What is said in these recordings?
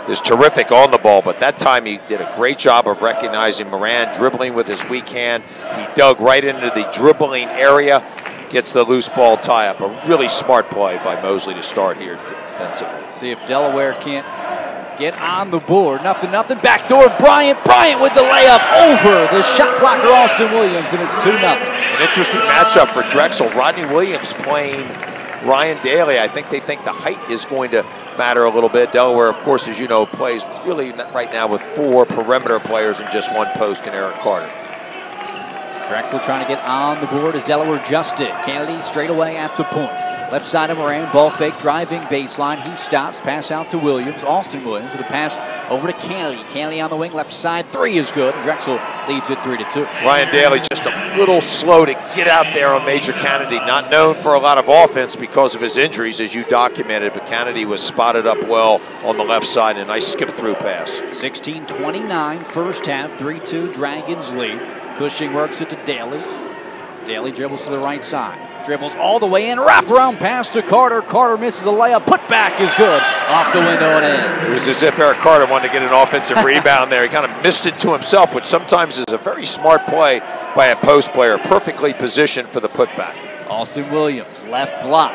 is terrific on the ball, but that time he did a great job of recognizing Moran dribbling with his weak hand. He dug right into the dribbling area, gets the loose ball tie-up. A really smart play by Mosley to start here defensively. See if Delaware can't get on the board. Nothing. Backdoor Bryant. Bryant with the layup over the shot blocker Austin Williams, and it's 2-0. An interesting matchup for Drexel. Rodney Williams playing Ryan Daly. I think they think the height is going to matter a little bit. Delaware, of course, as you know, plays really right now with 4 perimeter players and just 1 post in Eric Carter. Drexel trying to get on the board as Delaware just did. Kennedy straight away at the point. Left side of Moran, ball fake, driving baseline. He stops, pass out to Williams. Austin Williams with a pass over to Kennedy. Kennedy on the wing, left side, 3 is good. Drexel leads it 3-2. Ryan Daly just a little slow to get out there on Major Kennedy. Not known for a lot of offense because of his injuries, as you documented, but Kennedy was spotted up well on the left side. A nice skip-through pass. 16-29, first half, 3-2, Dragons lead. Cushing works it to Daly. Daly dribbles to the right side. Dribbles all the way in, wraparound pass to Carter. Carter misses the layup, put back is good. Off the window and in. It was as if Eric Carter wanted to get an offensive rebound there. He kind of missed it to himself, which sometimes is a very smart play by a post player, perfectly positioned for the putback. Austin Williams, left block.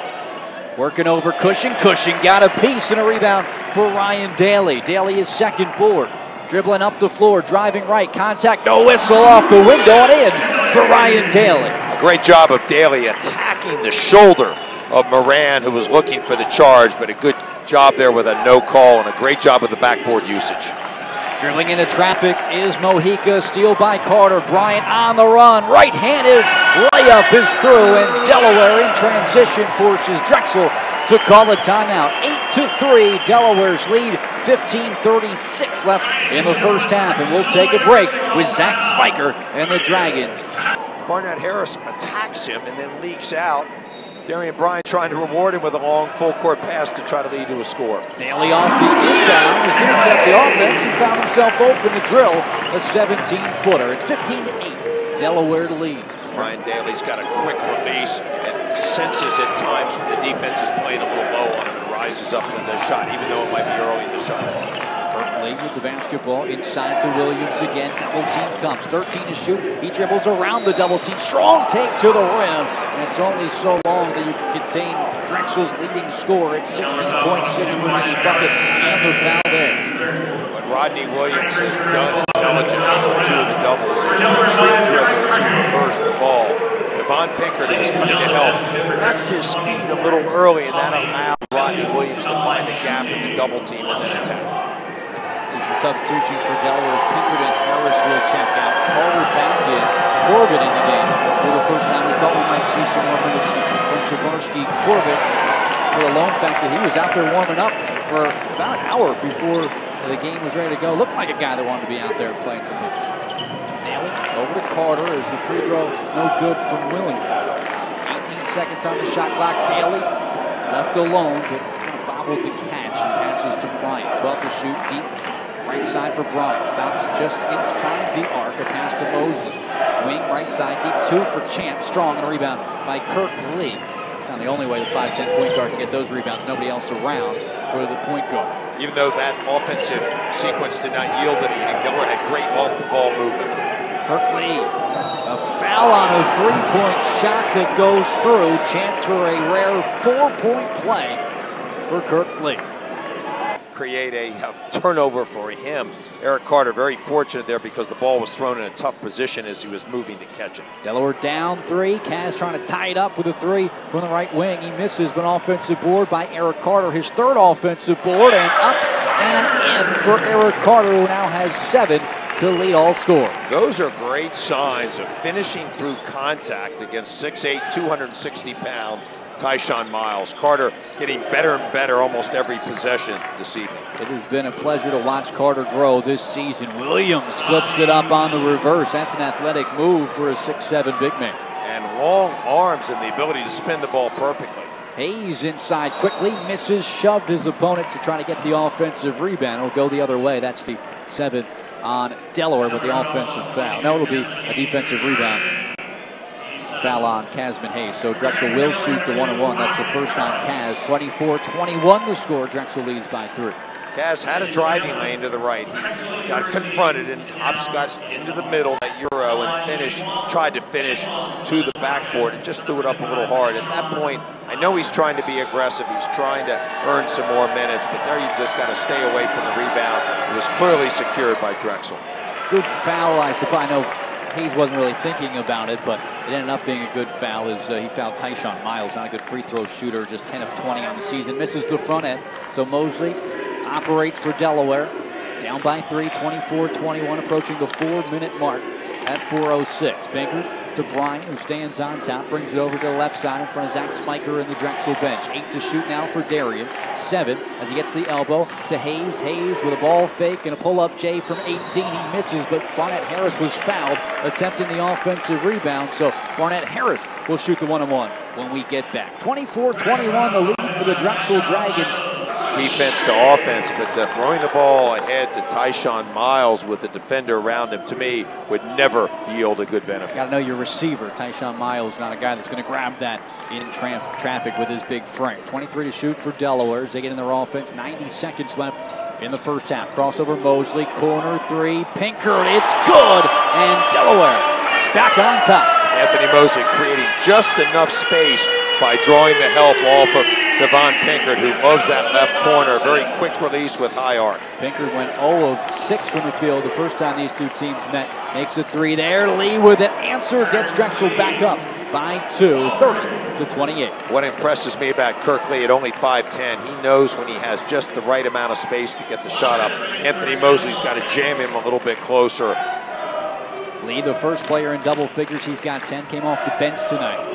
Working over Cushing. Cushing got a piece and a rebound for Ryan Daly. Daly is second board. Dribbling up the floor, driving right, contact, no whistle, off the window and in for Ryan Daly. A great job of Daly attacking the shoulder of Moran, who was looking for the charge, but a good job there with a no call and a great job with the backboard usage. Dribbling into traffic is Mojica, steal by Carter. Bryant on the run, right-handed layup is through, and Delaware in transition forces Drexel to call a timeout. 8-3, Delaware's lead, 15:36 left in the first half, and we'll take a break with Zach Spiker and the Dragons. Barnett Harris attacks him and then leaks out. Darian Bryant trying to reward him with a long full-court pass to try to lead to a score. Daly off the inbound, has intercepted the offense and found himself open to drill a 17-footer. It's 15-8, Delaware leads. Ryan Daly's got a quick release and senses at times when the defense is playing a little low on him and rises up with the shot, even though it might be early in the shot. Berkeley with the basketball inside to Williams again. Double team comes, 13 to shoot. He dribbles around the double team. Strong take to the rim. And it's only so long that you can contain Drexel's leading score at 16.6 per bucket and the foul there. What Rodney Williams has done intelligently on 2 of the doubles is tree dribble to reverse the ball. Devon Pinkert, who was coming to help, left his feet a little early, and that allowed Rodney Williams to find a gap in the double team and then attack. See some substitutions for Delaware's. Pinkert and Harris will check out. Carter back in. Corbett in the game for the first time. We thought we might see some more minutes from Chavarsky. Corbett, for the lone fact that he was out there warming up for about an hour before the game was ready to go. Looked like a guy that wanted to be out there playing some hoops. Daly over to Carter as the free throw no good from Williams. 18 seconds on the shot clock. Daly left alone, but kind of bobbled the catch and passes to Bryant. 12 to shoot, deep right side for Bryant. Stops just inside the arc. A pass to Mosley. Wing right side, deep 2 for Champ. Strong and a rebound by Kirk Lee. It's kind of the only way the 5'10" point guard can get those rebounds. Nobody else around for the point guard. Even though that offensive sequence did not yield anything, Delaware had great off-the-ball movement. Kirk Lee, a foul on a 3-point shot that goes through. Chance for a rare 4-point play for Kirk Lee. Create a turnover for him. Eric Carter very fortunate there because the ball was thrown in a tough position as he was moving to catch it. Delaware down 3. Kaz trying to tie it up with a 3 from the right wing. He misses, but offensive board by Eric Carter. His 3rd offensive board, and up and in for Eric Carter, who now has 7 to lead all score. Those are great signs of finishing through contact against 6'8", 260-pound Tyshawn Miles. Carter getting better and better almost every possession this evening. It has been a pleasure to watch Carter grow this season. Williams flips it up on the reverse. That's an athletic move for a 6'7" big man. And long arms and the ability to spin the ball perfectly. Hayes inside quickly, misses, shoved his opponent to try to get the offensive rebound. It'll go the other way. That's the 7th on Delaware with the offensive foul. No, it'll be a defensive rebound. Foul on Casman Hayes. So Drexel will shoot the 1-on-1. That's the first on Kaz. 24-21 the score. Drexel leads by 3. Kaz had a driving lane to the right. He got confronted and hopscotched into the middle at Euro and tried to finish to the backboard and just threw it up a little hard. At that point, I know he's trying to be aggressive. He's trying to earn some more minutes, but there you just got to stay away from the rebound. It was clearly secured by Drexel. Good foul, I suppose. I know Hayes wasn't really thinking about it, but it ended up being a good foul as he fouled Tyshawn Miles, not a good free throw shooter, just 10 of 20 on the season. Misses the front end, so Mosley operates for Delaware. Down by 3, 24-21, approaching the 4-minute mark at 4:06. Baker to Bryant, who stands on top, brings it over to the left side in front of Zach Spiker in the Drexel bench. 8 to shoot now for Darian. 7 as he gets the elbow to Hayes. Hayes with a ball fake and a pull-up J from 18. He misses, but Barnett Harris was fouled, attempting the offensive rebound. So Barnett Harris will shoot the 1-on-1 when we get back. 24-21, the lead for the Drexel Dragons. Defense to offense, but throwing the ball ahead to Tyshawn Miles with a defender around him, to me, would never yield a good benefit. Got to know your receiver. Tyshawn Miles, not a guy that's going to grab that in traffic with his big frame. 23 to shoot for Delaware as they get in their offense. 90 seconds left in the first half. Crossover Mosley, corner 3, Pinker, it's good, and Delaware is back on top. Anthony Mosley creating just enough space by drawing the help off of Devon Pinkert, who loves that left corner. Very quick release with high arc. Pinkert went 0 of 6 from the field the first time these two teams met. Makes a 3 there. Lee with an answer, gets Drexel back up by 2, 30-28. What impresses me about Kirk Lee at only 5'10", he knows when he has just the right amount of space to get the shot up. Anthony Mosley's got to jam him a little bit closer. Lee, the first player in double figures, he's got 10, came off the bench tonight.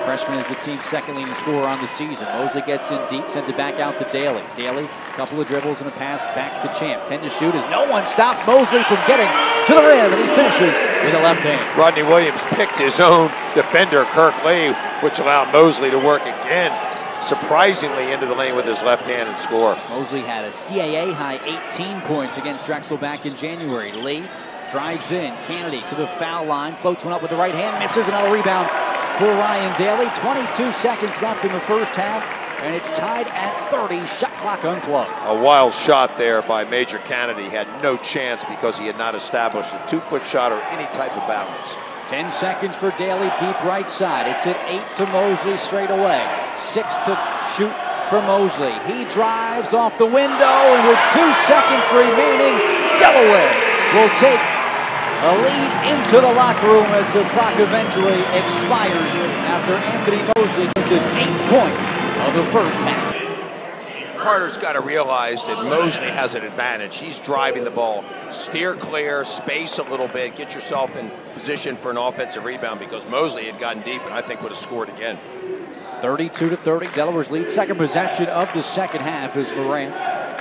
Freshman is the team's second leading scorer on the season. Mosley gets in deep, sends it back out to Daly. Daly, a couple of dribbles and a pass back to Champ. 10 to shoot as no one stops Mosley from getting to the rim, and he finishes with a left hand. Rodney Williams picked his own defender, Kirk Lee, which allowed Mosley to work again, surprisingly into the lane with his left hand and score. Mosley had a CAA high 18 points against Drexel back in January. Lee drives in, Kennedy to the foul line, floats one up with the right hand, misses, another rebound for Ryan Daly. 22 seconds left in the first half, and it's tied at 30. Shot clock unplugged. A wild shot there by Major Kennedy. Had no chance because he had not established a 2-foot shot or any type of balance. 10 seconds for Daly, deep right side. It's at 8 to Mosley straight away. 6 to shoot for Mosley. He drives off the window, and with 2 seconds remaining, Delaware will take a lead into the locker room as the clock eventually expires after Anthony Mosley gets his 8th point of the first half. Carter's got to realize that Mosley has an advantage. He's driving the ball. Steer clear, space a little bit, get yourself in position for an offensive rebound, because Mosley had gotten deep and I think would have scored again. 32-30, Delaware's lead. Second possession of the second half as Moran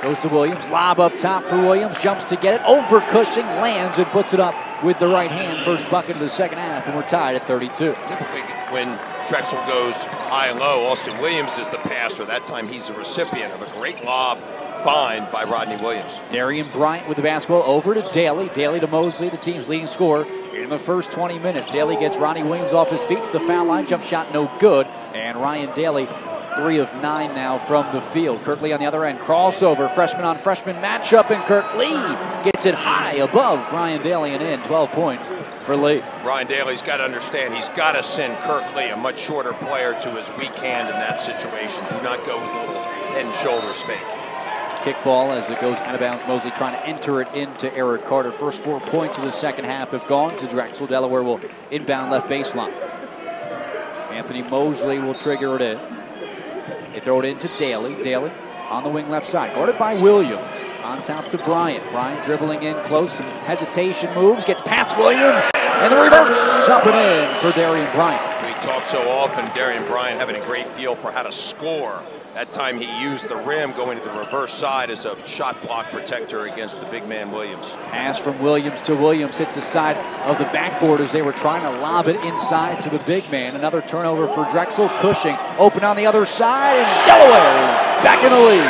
goes to Williams. Lob up top for Williams. Jumps to get it over Cushing. Lands and puts it up with the right hand. First bucket of the second half, and we're tied at 32. Typically, when Drexel goes high and low, Austin Williams is the passer. That time he's the recipient of a great lob find by Rodney Williams. Darian Bryant with the basketball over to Daly. Daly to Mosley, the team's leading scorer in the first 20 minutes. Daly gets Rodney Williams off his feet to the foul line. Jump shot no good. And Ryan Daly, 3 of 9 now from the field. Kirk Lee on the other end. Crossover, freshman on freshman matchup, and Kirk Lee gets it high above Ryan Daly and in. 12 points for Lee. Ryan Daly's got to understand he's got to send Kirk Lee, a much shorter player, to his weak hand in that situation. Do not go with a little head and shoulders fake. Kickball as it goes out of bounds. Mosley trying to enter it into Eric Carter. First 4 points of the second half have gone to Drexel. Delaware will inbound left baseline. Anthony Mosley will trigger it in. They throw it into Daly. Daly on the wing left side. Guarded by Williams. On top to Bryant. Bryant dribbling in close. Some hesitation moves. Gets past Williams. And the reverse. Up and in for Darian Bryant. We talk so often, Darian Bryant having a great feel for how to score. That time he used the rim going to the reverse side as a shot block protector against the big man Williams. Pass from Williams to Williams. Hits the side of the backboard as they were trying to lob it inside to the big man. Another turnover for Drexel. Cushing open on the other side, and Delaware is back in the lead.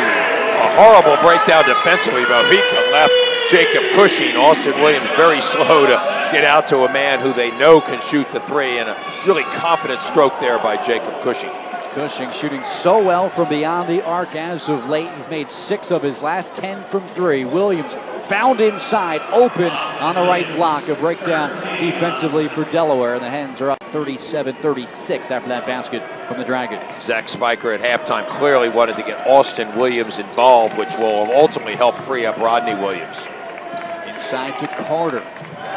A horrible breakdown defensively by Vika left Jacob Cushing. Austin Williams very slow to get out to a man who they know can shoot the 3, and a really confident stroke there by Jacob Cushing. Cushing shooting so well from beyond the arc as of late. He's made 6 of his last 10 from 3. Williams found inside, open on the right block. A breakdown defensively for Delaware, and the Hens are up 37-36 after that basket from the Dragons. Zach Spiker at halftime clearly wanted to get Austin Williams involved, which will ultimately help free up Rodney Williams. Inside to Carter.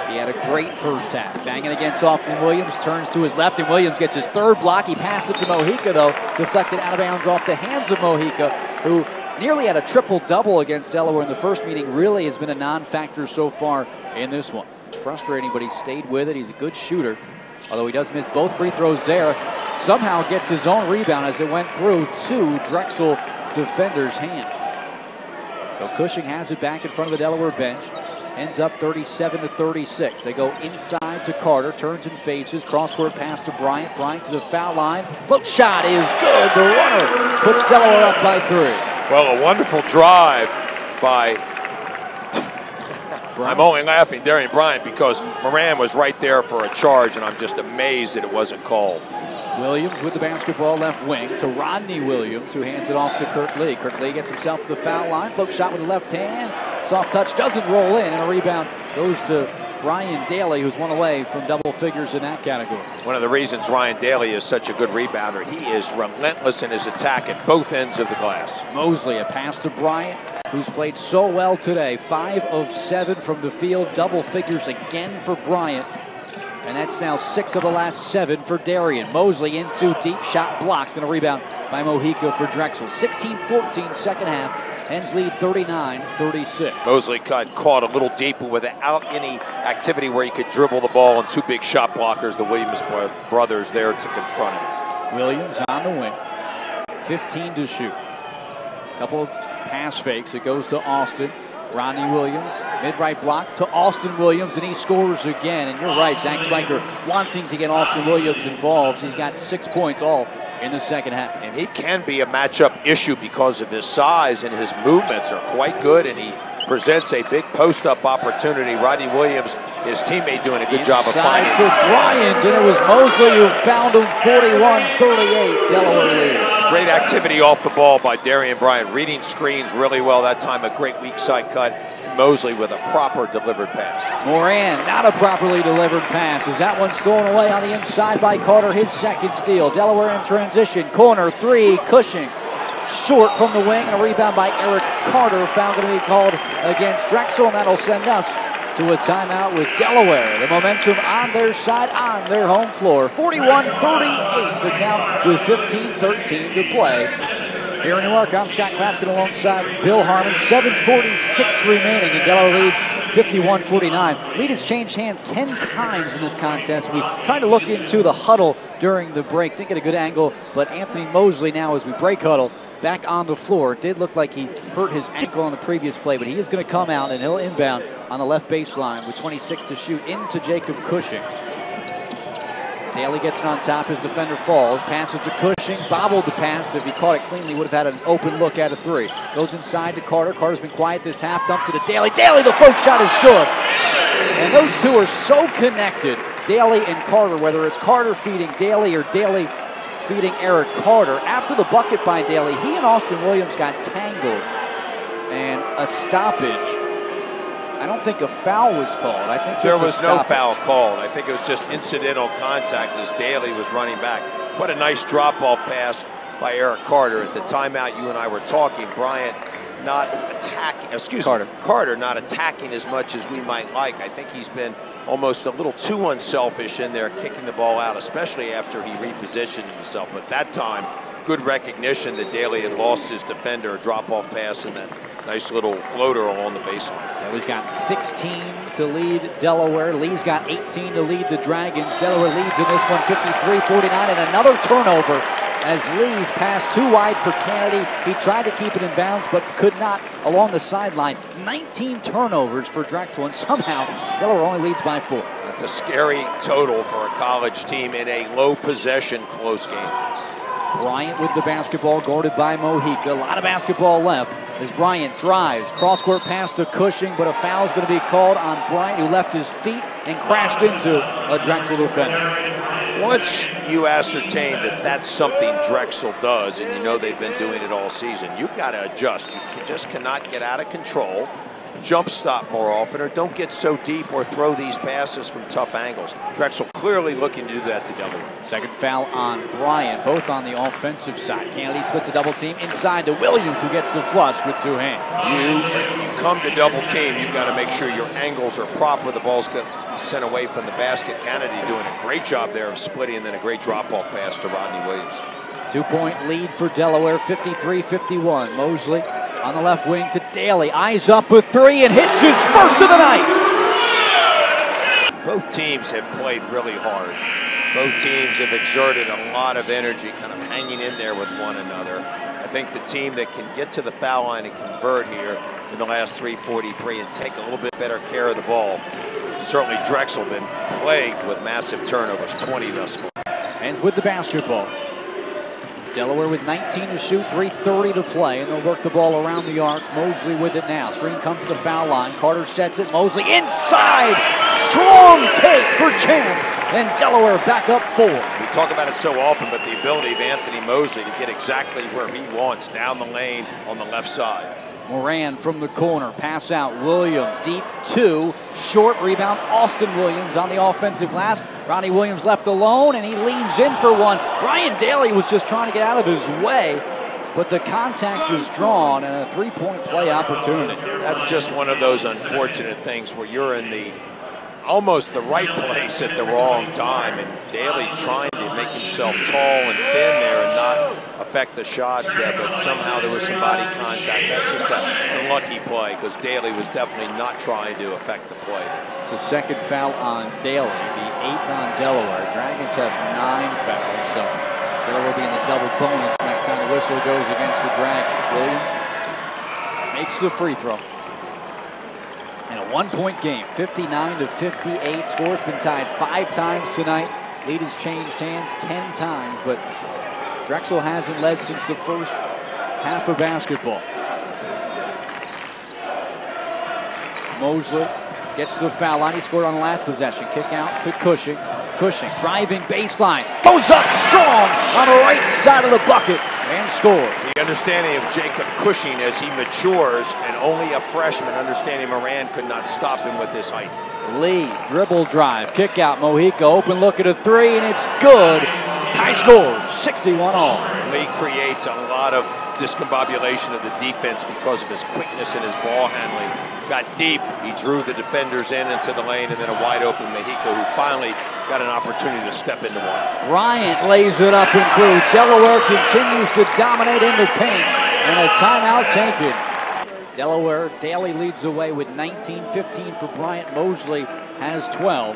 He had a great first half. Banging against Austin Williams, turns to his left, and Williams gets his 3rd block. He passes it to Mojica, though, deflected out of bounds off the hands of Mojica, who nearly had a triple-double against Delaware in the first meeting. Really has been a non-factor so far in this one. It's frustrating, but he stayed with it. He's a good shooter, although he does miss both free throws there. Somehow gets his own rebound as it went through 2 Drexel defenders' hands. So Cushing has it back in front of the Delaware bench. Ends up 37-36. They go inside to Carter, turns and faces, cross-court pass to Bryant. Bryant to the foul line. Float shot is good. The runner puts Delaware up by 3. Well, a wonderful drive by, I'm only laughing, Darian Bryant, because Moran was right there for a charge, and I'm just amazed that it wasn't called. Williams with the basketball left wing to Rodney Williams, who hands it off to Kurt Lee. Kurt Lee gets himself to the foul line. Float shot with the left hand. Soft touch doesn't roll in, and a rebound goes to Ryan Daly, who's one away from double figures in that category. One of the reasons Ryan Daly is such a good rebounder, he is relentless in his attack at both ends of the glass. Mosley, a pass to Bryant, who's played so well today. 5 of 7 from the field, double figures again for Bryant. And that's now 6 of the last 7 for Darian. Mosley into deep, shot blocked, and a rebound by Mojica for Drexel. 16-14 second half. Hens lead 39-36. Mosley caught a little deep, but without any activity where he could dribble the ball, and 2 big shot blockers, the Williams brothers there to confront him. Williams on the wing. 15 to shoot. Couple of pass fakes. It goes to Austin. Rodney Williams, mid-right block to Austin Williams, and he scores again. And you're right, Zach Spiker wanting to get Austin Williams involved. He's got 6 points all in the second half. And he can be a matchup issue because of his size, and his movements are quite good, and he presents a big post-up opportunity. Rodney Williams, his teammate, doing a good job of finding to Bryant, and it was Mosley who found him. 41-38, Delaware leads. Great activity off the ball by Darian Bryant, reading screens really well that time. A great weak side cut. Mosley with a proper delivered pass. Moran, not a properly delivered pass. As that one's thrown away on the inside by Carter, his 2nd steal. Delaware in transition. Corner 3, Cushing. Short from the wing, and a rebound by Eric Carter. Foul going to be called against Drexel, and that'll send us to a timeout with Delaware. The momentum on their side, on their home floor. 41-38 the count with 15-13 to play. Here in Newark, I'm Scott Klaskin alongside Bill Harmon. 7:46 remaining, and Delaware leads 51-49. Lead has changed hands 10 times in this contest. We tried to look into the huddle during the break, think at a good angle, but Anthony Mosley now, as we break huddle, back on the floor. It did look like he hurt his ankle on the previous play, but he is going to come out and he'll inbound on the left baseline with 26 to shoot into Jacob Cushing. Daly gets it on top, his defender falls, passes to Cushing, bobbled the pass. If he caught it cleanly, would have had an open look at a 3. Goes inside to Carter. Carter's been quiet this half, dumps it to Daly. Daly, the first shot is good. And those two are so connected, Daly and Carter, whether it's Carter feeding Daly or Daly feeding Eric Carter. After the bucket by Daly, he and Austin Williams got tangled, and a stoppage. I don't think a foul was called. I think there was no foul called. I think it was just incidental contact as Daly was running back. What a nice drop-off pass by Eric Carter. At the timeout you and I were talking, Bryant not attacking, Carter not attacking as much as we might like. I think he's been almost a little too unselfish in there, kicking the ball out, especially after he repositioned himself. But that time, good recognition that Daly had lost his defender, a drop-off pass, and that nice little floater along the baseline. He's got 16 to lead Delaware. Lee's got 18 to lead the Dragons. Delaware leads in this one 53-49, and another turnover as Lee's pass too wide for Kennedy. He tried to keep it in bounds, but could not along the sideline. 19 turnovers for Drexel, and somehow Delaware only leads by 4. That's a scary total for a college team in a low possession close game. Bryant with the basketball, guarded by Mojica. A lot of basketball left as Bryant drives. Cross-court pass to Cushing, but a foul is going to be called on Bryant, who left his feet and crashed into a Drexel defender. Once you ascertain that that's something Drexel does, and you know they've been doing it all season, you've got to adjust. You just cannot get out of control, jump stop more often, or don't get so deep or throw these passes from tough angles. Drexel clearly looking to do that to Delaware. Second foul on Bryant, both on the offensive side. Kennedy splits a double team inside to Williams, who gets the flush with two hands. You come to double team, you've got to make sure your angles are proper. The ball's going to be sent away from the basket. Kennedy doing a great job there of splitting, and then a great drop-off pass to Rodney Williams. 2-point lead for Delaware, 53-51. Mosley on the left wing to Daly. Eyes up with three and hits his first of the night. Both teams have played really hard. Both teams have exerted a lot of energy, kind of hanging in there with one another. I think the team that can get to the foul line and convert here in the last 3:43 and take a little bit better care of the ball. Certainly Drexel been plagued with massive turnovers, 20 thus far. Ends with the basketball. Delaware with 19 to shoot, 3:30 to play, and they'll work the ball around the arc. Mosley with it now. Screen comes to the foul line. Carter sets it. Mosley inside. Strong take for Champ. And Delaware back up 4. We talk about it so often, but the ability of Anthony Mosley to get exactly where he wants, down the lane on the left side. Moran from the corner, pass out, Williams, deep 2, short rebound, Austin Williams on the offensive glass. Ronnie Williams left alone, and he leans in for one. Ryan Daly was just trying to get out of his way, but the contact is drawn, and a three-point play opportunity. That's just one of those unfortunate things where you're in the almost the right place at the wrong time, and Daly trying to make himself tall and thin there and not affect the shot, but somehow there was some body contact. That's just an unlucky play because Daly was definitely not trying to affect the play. It's the second foul on Daly, the 8th on Delaware. Dragons have 9 fouls, so Delaware will be in the double bonus next time the whistle goes against the Dragons. Williams makes the free throw. In a 1-point game, 59-58. Score's been tied 5 times tonight. Lead has changed hands 10 times, but Drexel hasn't led since the first half of basketball. Mosley gets to the foul line. He scored on the last possession. Kick out to Cushing. Cushing driving baseline. Goes up strong on the right side of the bucket and scores. The understanding of Jacob Cushing as he matures, and only a freshman understanding Moran could not stop him with his height. Lee, dribble drive, kick out, Mojica, open look at a 3, and it's good. Tie scores, 61 all. Lee creates a lot of discombobulation of the defense because of his quickness and his ball handling. Got deep, he drew the defenders in into the lane, and then a wide open Mojica who finally got an opportunity to step into one. Bryant lays it up and through. Delaware continues to dominate in the paint, and a timeout taken. Delaware, Daly leads the way with 19-15 for Bryant. Mosley has 12.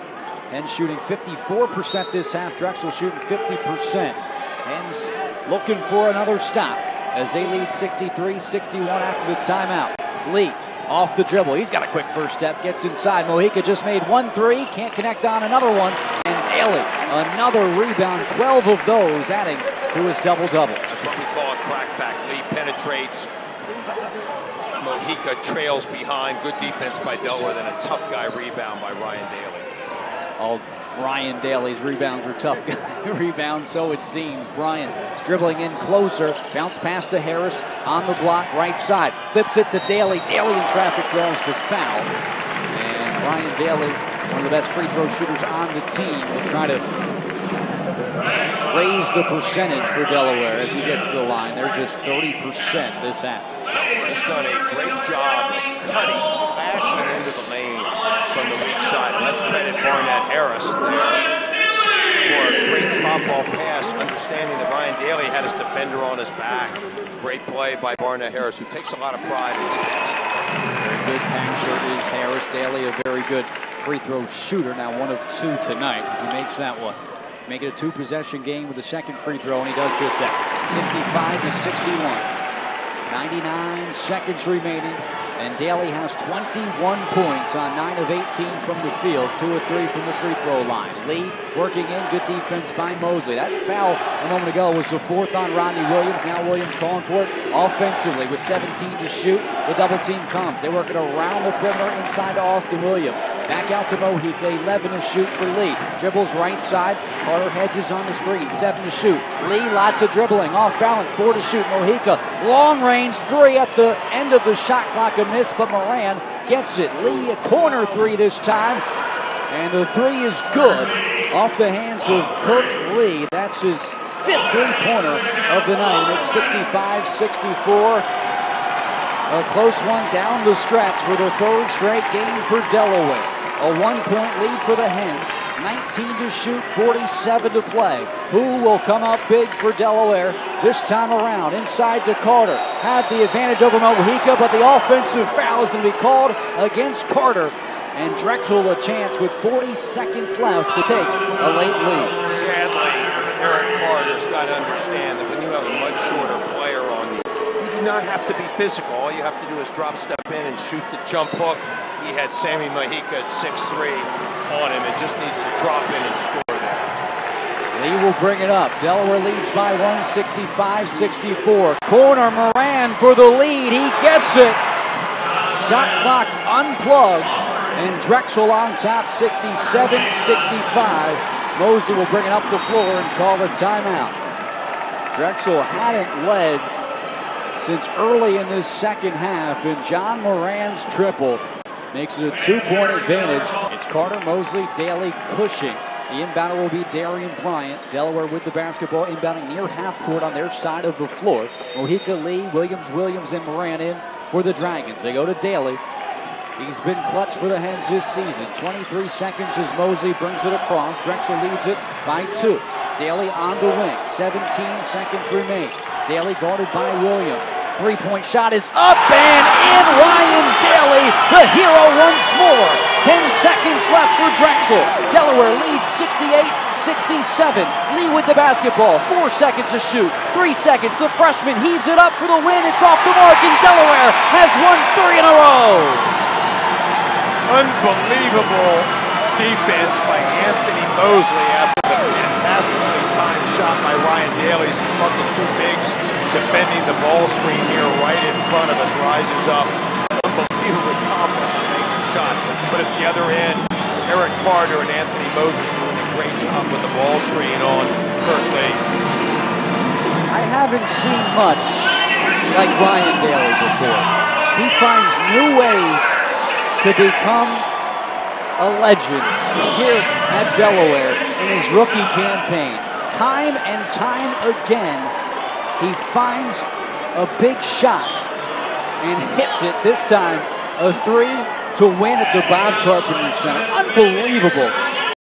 And shooting 54% this half. Drexel shooting 50%. Hens looking for another stop as they lead 63-61 after the timeout. Lee off the dribble. He's got a quick first step. Gets inside. Mojica just made 1 3. Can't connect on another one. And Daly, another rebound. 12 of those adding to his double-double. That's what we call a crackback. Lee penetrates. Mojica trails behind. Good defense by Delaware. Then a tough guy rebound by Ryan Daly. All Ryan Daly's rebounds are tough guy rebounds, so it seems. Bryant dribbling in closer, bounce pass to Harris on the block, right side, flips it to Daly. Daly in traffic draws the foul, and Ryan Daly, one of the best free throw shooters on the team, will try to raise the percentage for Delaware as he gets to the line. They're just 30% this half. He's done a great job of cutting, flashing into the lane from the weak side. Let's credit Barnett Harris there for a great drop-off pass, understanding that Ryan Daly had his defender on his back. Great play by Barnett Harris, who takes a lot of pride in his passing. Very good passer is Harris. Daly, a very good free throw shooter, now 1 of 2 tonight as he makes that one. Make it a 2-possession game with the second free throw, and he does just that. 65-61. 99 seconds remaining. And Daly has 21 points on 9 of 18 from the field, 2 of 3 from the free throw line. Lee working in, good defense by Mosley. That foul a moment ago was the 4th on Rodney Williams. Now Williams calling for it offensively with 17 to shoot. The double team comes. They work it around the perimeter inside to Austin Williams. Back out to Mojica, 11 to shoot for Lee. Dribbles right side. Carter Hedges on the screen, 7 to shoot. Lee, lots of dribbling, off balance, 4 to shoot. Mojica, long range 3 at the end of the shot clock, a miss, but Moran gets it. Lee, a corner 3 this time, and the 3 is good off the hands of Kirk Lee. That's his 5th three-pointer of the night, and it's 65-64. A close one down the stretch for the 3rd straight game for Delaware. A 1-point lead for the Hens. 19 to shoot, 47 to play. Who will come up big for Delaware this time around? Inside to Carter. Had the advantage over Mojica, but the offensive foul is going to be called against Carter. And Drexel a chance with 40 seconds left to take a late lead. Sadly, Eric Carter's got to understand that when you have a much shorter player on you, you do not have to be physical. All you have to do is drop step in and shoot the jump hook. He had Sammy Mojica at 6'3" on him. It just needs to drop in and score there. Lee will bring it up. Delaware leads by 1, 65-64. Corner, Moran for the lead. He gets it. Shot clock unplugged. And Drexel on top, 67-65. Mosley will bring it up the floor and call a timeout. Drexel hadn't led since early in this second half, and John Moran's triple makes it a 2-point advantage. It's Carter, Mosley, Daly, Cushing. The inbounder will be Darian Bryant. Delaware with the basketball, inbounding near half court on their side of the floor. Mojica, Lee, Williams, and Moran in for the Dragons. They go to Daly. He's been clutch for the Hens this season. 23 seconds as Mosley brings it across. Drexel leads it by 2. Daly on the wing. 17 seconds remain. Daly guarded by Williams. 3-point shot is up and in. Ryan Daly, the hero once more. 10 seconds left for Drexel. Delaware leads 68-67. Lee with the basketball. 4 seconds to shoot. 3 seconds. The freshman heaves it up for the win. It's off the mark, and Delaware has won 3 in a row. Unbelievable defense by Anthony Mosley after the fantastically timed shot by Ryan Daly. He caught the 2 bigs defending the ball screen here right in front of us, rises up. Unbelievably confident and makes the shot. But at the other end, Eric Carter and Anthony Mosley doing a great job with the ball screen on Kirk Lee. I haven't seen much like Ryan Daly before. He finds new ways to become a legend here at Delaware in his rookie campaign. Time and time again, he finds a big shot and hits it. This time, a 3 to win at the Bob Carpenter Center. Unbelievable